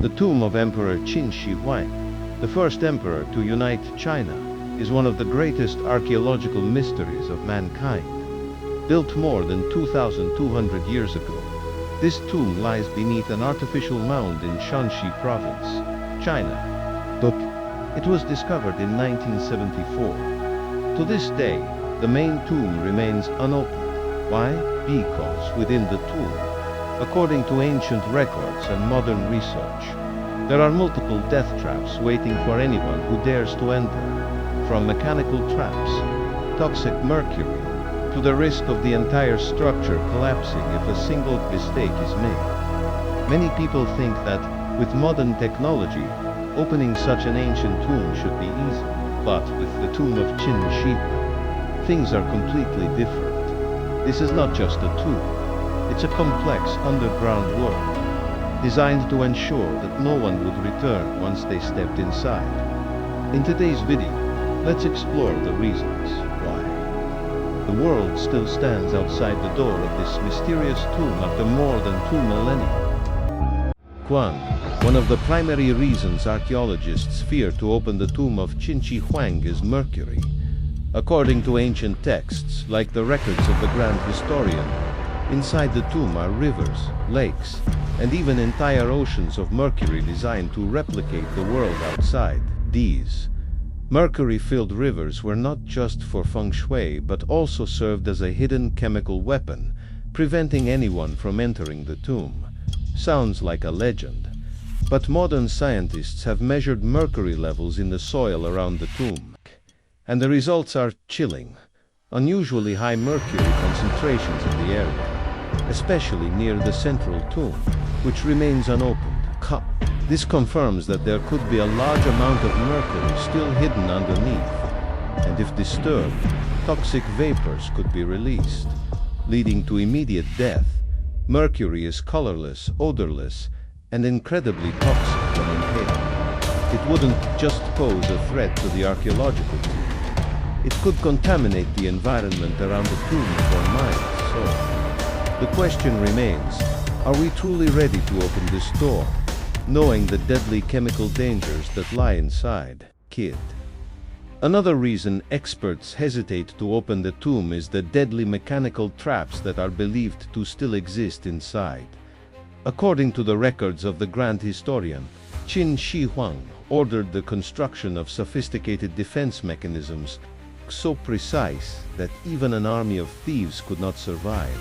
The tomb of Emperor Qin Shi Huang, the first emperor to unite China, is one of the greatest archaeological mysteries of mankind. Built more than 2,200 years ago, this tomb lies beneath an artificial mound in Shanxi province, China. It was discovered in 1974. To this day, the main tomb remains unopened. Why? Because within the tomb, according to ancient records and modern research, there are multiple death traps waiting for anyone who dares to enter, from mechanical traps, toxic mercury, to the risk of the entire structure collapsing if a single mistake is made. Many people think that, with modern technology, opening such an ancient tomb should be easy. But with the tomb of Qin Shi Huang, things are completely different. This is not just a tomb. It's a complex underground world, designed to ensure that no one would return once they stepped inside. In today's video, let's explore the reasons why the world still stands outside the door of this mysterious tomb after more than 2 millennia. One of the primary reasons archaeologists fear to open the tomb of Qin Shi Huang is Mercury. According to ancient texts, like the records of the Grand Historian, inside the tomb are rivers, lakes, and even entire oceans of mercury designed to replicate the world outside. These mercury-filled rivers were not just for feng shui but also served as a hidden chemical weapon, preventing anyone from entering the tomb. Sounds like a legend, but modern scientists have measured mercury levels in the soil around the tomb, and the results are chilling. Unusually high mercury concentrations in the area, especially near the central tomb, which remains unopened. This confirms that there could be a large amount of mercury still hidden underneath, and if disturbed, toxic vapors could be released, leading to immediate death. Mercury is colorless, odorless, and incredibly toxic when inhaled. It wouldn't just pose a threat to the archaeological team. It could contaminate the environment around the tomb for miles. So, the question remains, are we truly ready to open this door, knowing the deadly chemical dangers that lie inside? Another reason experts hesitate to open the tomb is the deadly mechanical traps that are believed to still exist inside. According to the records of the Grand Historian, Qin Shi Huang ordered the construction of sophisticated defense mechanisms so precise that even an army of thieves could not survive.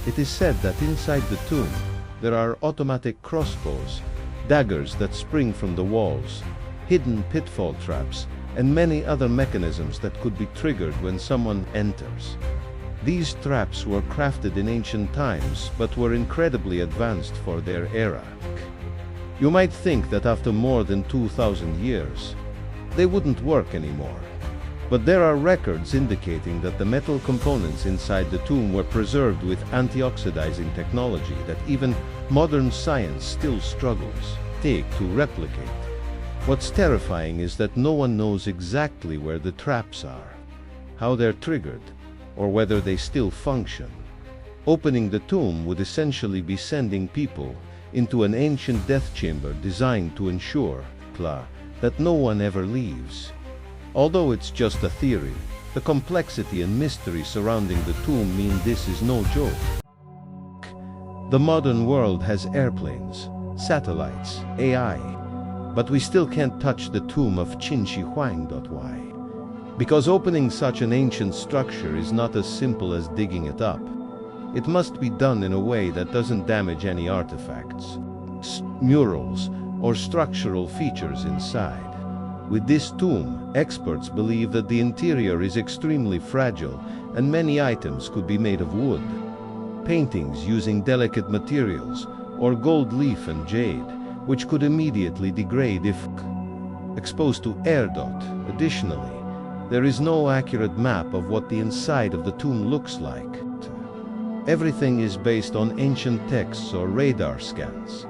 It is said that inside the tomb, there are automatic crossbows, daggers that spring from the walls, hidden pitfall traps, and many other mechanisms that could be triggered when someone enters. These traps were crafted in ancient times, but were incredibly advanced for their era. You might think that after more than 2,000 years, they wouldn't work anymore. But there are records indicating that the metal components inside the tomb were preserved with antioxidizing technology that even modern science still struggles to replicate. What's terrifying is that no one knows exactly where the traps are, how they're triggered, or whether they still function. Opening the tomb would essentially be sending people into an ancient death chamber designed to ensure that no one ever leaves. Although it's just a theory, the complexity and mystery surrounding the tomb mean this is no joke. The modern world has airplanes, satellites, AI, but we still can't touch the tomb of Qin Shi Huang. Why? Because opening such an ancient structure is not as simple as digging it up. It must be done in a way that doesn't damage any artifacts, murals, or structural features inside. With this tomb, experts believe that the interior is extremely fragile and many items could be made of wood, paintings using delicate materials, or gold leaf and jade, which could immediately degrade if exposed to air. Additionally, there is no accurate map of what the inside of the tomb looks like. Everything is based on ancient texts or radar scans,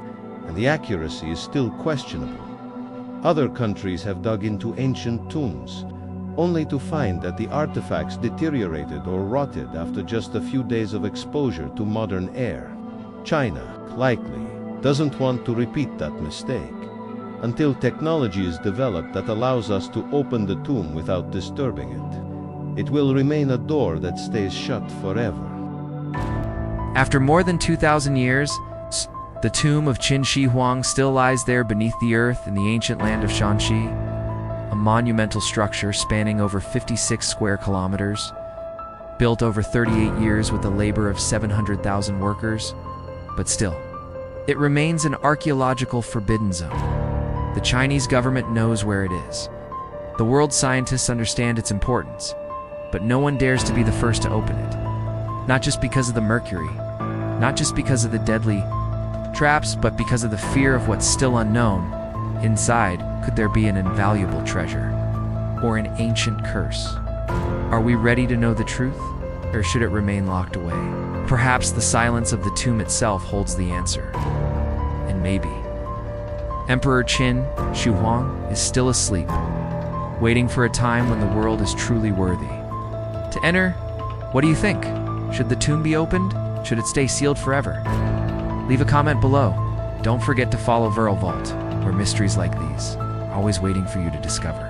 and the accuracy is still questionable. Other countries have dug into ancient tombs, only to find that the artifacts deteriorated or rotted after just a few days of exposure to modern air. China, likely, doesn't want to repeat that mistake. Until technology is developed that allows us to open the tomb without disturbing it, it will remain a door that stays shut forever. After more than 2,000 years, the tomb of Qin Shi Huang still lies there beneath the earth in the ancient land of Shanxi, a monumental structure spanning over 56 square kilometers, built over 38 years with the labor of 700,000 workers, but still, it remains an archaeological forbidden zone. The Chinese government knows where it is. The world's scientists understand its importance, but no one dares to be the first to open it. Not just because of the Mercury, not just because of the deadly traps, but because of the fear of what's still unknown. Inside, could there be an invaluable treasure or an ancient curse? Are we ready to know the truth, or should it remain locked away? Perhaps the silence of the tomb itself holds the answer. And maybe Emperor Qin Shi Huang is still asleep, waiting for a time when the world is truly worthy to enter. What do you think? Should the tomb be opened? Should it stay sealed forever? Leave a comment below. Don't forget to follow ViralVault, where mysteries like these are always waiting for you to discover.